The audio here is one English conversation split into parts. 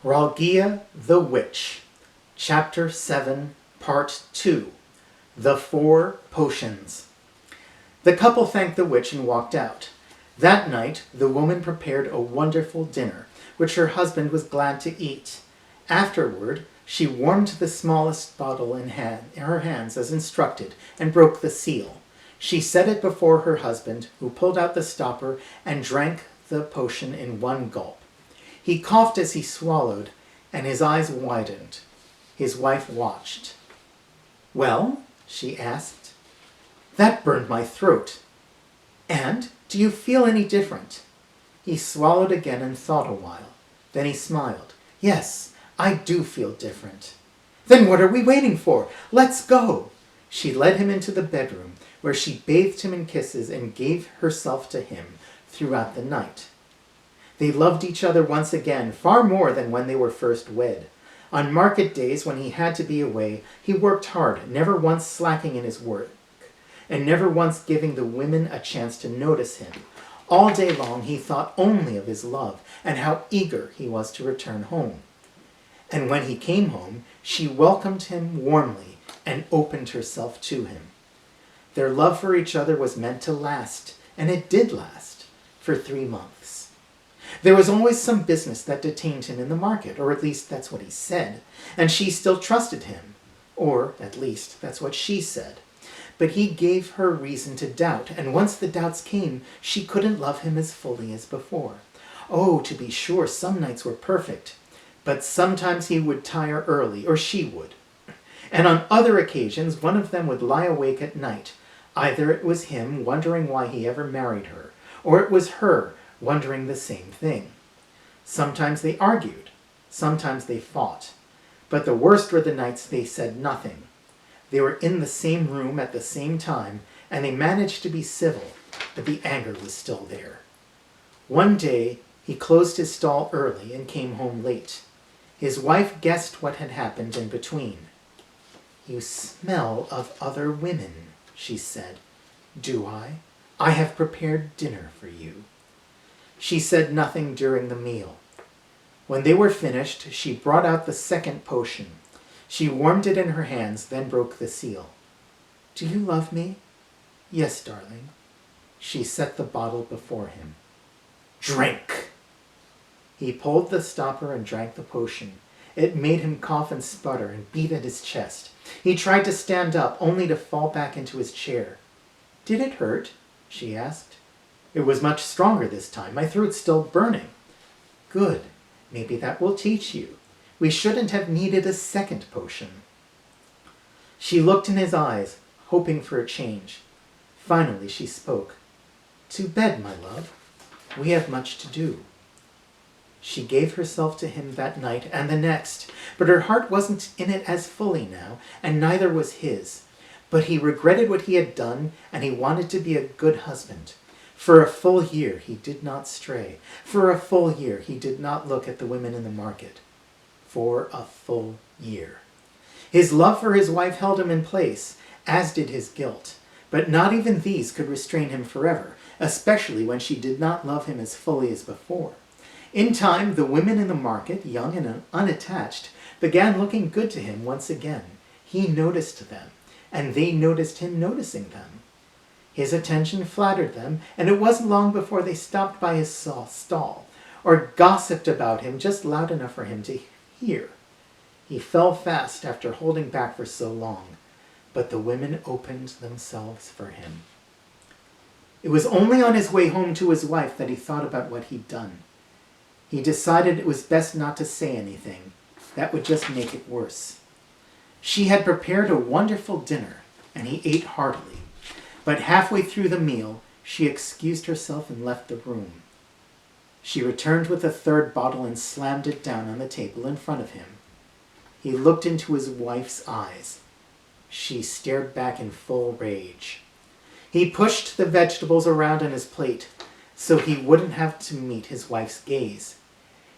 Ralghia the Witch, Chapter 7, Part 2, The 4 Potions. The couple thanked the witch and walked out. That night, the woman prepared a wonderful dinner, which her husband was glad to eat. Afterward, she warmed the smallest bottle in her hands as instructed, and broke the seal. She set it before her husband, who pulled out the stopper and drank the potion in one gulp. He coughed as he swallowed, and his eyes widened. His wife watched. "Well?" she asked. "That burned my throat. And, do you feel any different?" He swallowed again and thought a while. Then he smiled. "Yes, I do feel different." "Then what are we waiting for? Let's go!" She led him into the bedroom, where she bathed him in kisses and gave herself to him throughout the night. They loved each other once again, far more than when they were first wed. On market days, when he had to be away, he worked hard, never once slacking in his work, and never once giving the women a chance to notice him. All day long he thought only of his love, and how eager he was to return home. And when he came home, she welcomed him warmly and opened herself to him. Their love for each other was meant to last, and it did last, for 3 months. There was always some business that detained him in the market, or at least that's what he said, and she still trusted him, or at least that's what she said. But he gave her reason to doubt, and once the doubts came, she couldn't love him as fully as before. Oh, to be sure, some nights were perfect, but sometimes he would tire early, or she would. And on other occasions, one of them would lie awake at night. Either it was him wondering why he ever married her, or it was her wondering the same thing. Sometimes they argued, sometimes they fought, but the worst were the nights they said nothing. They were in the same room at the same time, and they managed to be civil, but the anger was still there. One day, he closed his stall early and came home late. His wife guessed what had happened in between. "You smell of other women," she said. "Do I? I have prepared dinner for you." She said nothing during the meal. When they were finished, she brought out the second potion. She warmed it in her hands, then broke the seal. "Do you love me?" "Yes, darling." She set the bottle before him. "Drink!" He pulled the stopper and drank the potion. It made him cough and sputter and beat at his chest. He tried to stand up, only to fall back into his chair. "Did it hurt?" she asked. "It was much stronger this time. My throat's still burning." "Good. Maybe that will teach you. We shouldn't have needed a second potion." She looked in his eyes, hoping for a change. Finally she spoke. "To bed, my love. We have much to do." She gave herself to him that night and the next, but her heart wasn't in it as fully now, and neither was his. But he regretted what he had done, and he wanted to be a good husband. For a full year he did not stray. For a full year he did not look at the women in the market. For a full year. His love for his wife held him in place, as did his guilt. But not even these could restrain him forever, especially when she did not love him as fully as before. In time, the women in the market, young and unattached, began looking good to him once again. He noticed them, and they noticed him noticing them. His attention flattered them, and it wasn't long before they stopped by his stall, or gossiped about him just loud enough for him to hear. He fell fast after holding back for so long, but the women opened themselves for him. It was only on his way home to his wife that he thought about what he'd done. He decided it was best not to say anything. That would just make it worse. She had prepared a wonderful dinner, and he ate heartily. But halfway through the meal, she excused herself and left the room. She returned with a third bottle and slammed it down on the table in front of him. He looked into his wife's eyes. She stared back in full rage. He pushed the vegetables around on his plate so he wouldn't have to meet his wife's gaze.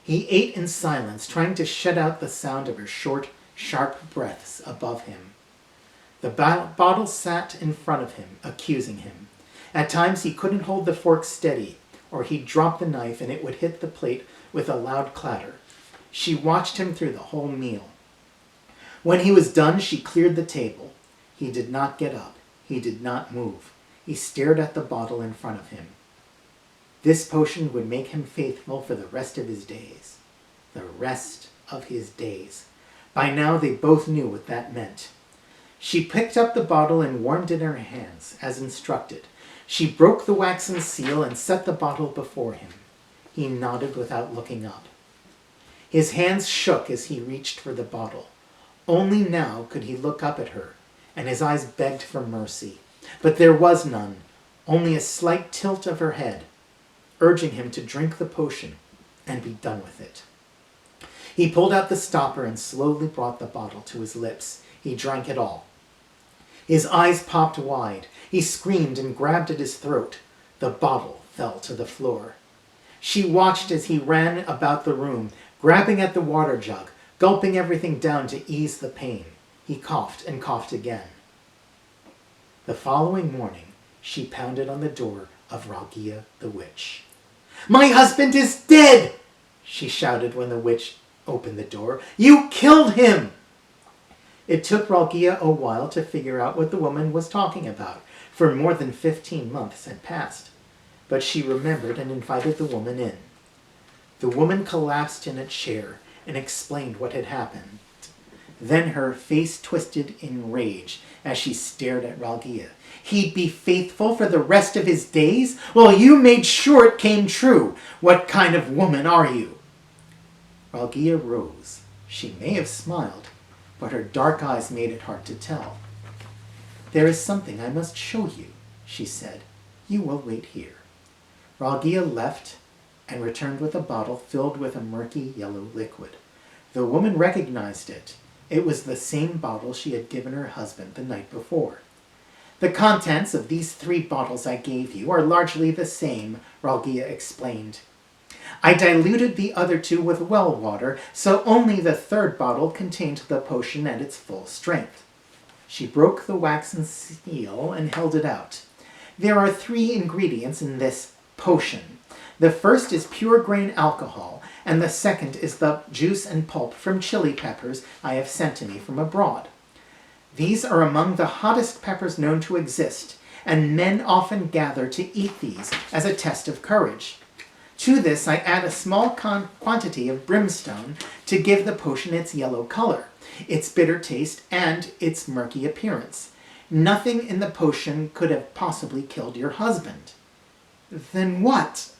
He ate in silence, trying to shut out the sound of her short, sharp breaths above him. The bottle sat in front of him, accusing him. At times he couldn't hold the fork steady, or he'd drop the knife and it would hit the plate with a loud clatter. She watched him through the whole meal. When he was done, she cleared the table. He did not get up. He did not move. He stared at the bottle in front of him. This potion would make him faithful for the rest of his days. The rest of his days. By now they both knew what that meant. She picked up the bottle and warmed it in her hands, as instructed. She broke the waxen seal and set the bottle before him. He nodded without looking up. His hands shook as he reached for the bottle. Only now could he look up at her, and his eyes begged for mercy. But there was none, only a slight tilt of her head, urging him to drink the potion and be done with it. He pulled out the stopper and slowly brought the bottle to his lips. He drank it all. His eyes popped wide. He screamed and grabbed at his throat. The bottle fell to the floor. She watched as he ran about the room, grabbing at the water jug, gulping everything down to ease the pain. He coughed and coughed again. The following morning, she pounded on the door of Ralghia the witch. "My husband is dead!" she shouted when the witch opened the door. "You killed him!" It took Ralghia a while to figure out what the woman was talking about, for more than 15 months had passed. But she remembered and invited the woman in. The woman collapsed in a chair and explained what had happened. Then her face twisted in rage as she stared at Ralghia. "He'd be faithful for the rest of his days? Well, you made sure it came true. What kind of woman are you?" Ralghia rose. She may have smiled, but her dark eyes made it hard to tell. "There is something I must show you," she said. "You will wait here." Ralghia left and returned with a bottle filled with a murky yellow liquid. The woman recognized it. It was the same bottle she had given her husband the night before. "The contents of these 3 bottles I gave you are largely the same," Ralghia explained. "I diluted the other 2 with well water, so only the 3rd bottle contained the potion at its full strength." She broke the waxen seal and held it out. "There are 3 ingredients in this potion. The first is pure grain alcohol, and the second is the juice and pulp from chili peppers I have sent to me from abroad. These are among the hottest peppers known to exist, and men often gather to eat these as a test of courage. To this I add a small quantity of brimstone to give the potion its yellow color, its bitter taste, and its murky appearance. Nothing in the potion could have possibly killed your husband." "Then what?"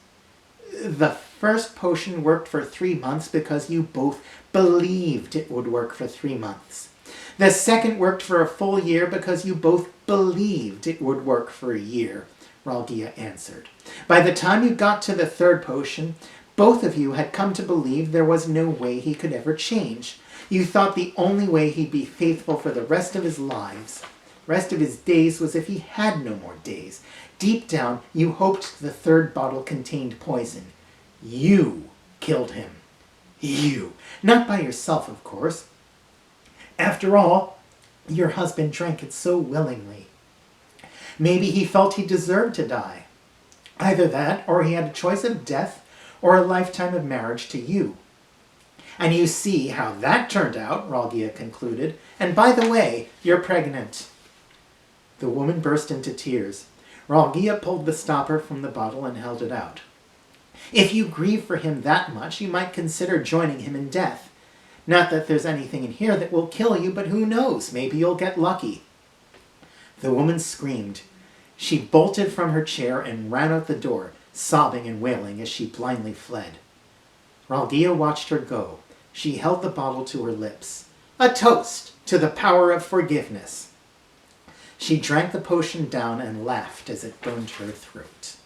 "The first potion worked for 3 months because you both believed it would work for 3 months. The second worked for a full year because you both believed it would work for a year," Ralghia answered. "By the time you got to the 3rd potion, both of you had come to believe there was no way he could ever change. You thought the only way he'd be faithful for the rest of his days was if he had no more days. Deep down, you hoped the 3rd bottle contained poison. You killed him. You. Not by yourself, of course. After all, your husband drank it so willingly. Maybe he felt he deserved to die. Either that, or he had a choice of death or a lifetime of marriage to you. And you see how that turned out," Ralghia concluded. "And by the way, you're pregnant." The woman burst into tears. Ralghia pulled the stopper from the bottle and held it out. "If you grieve for him that much, you might consider joining him in death. Not that there's anything in here that will kill you, but who knows? Maybe you'll get lucky." The woman screamed. She bolted from her chair and ran out the door, sobbing and wailing as she blindly fled. Ralghia watched her go. She held the bottle to her lips. "A toast to the power of forgiveness." She drank the potion down and laughed as it burned her throat.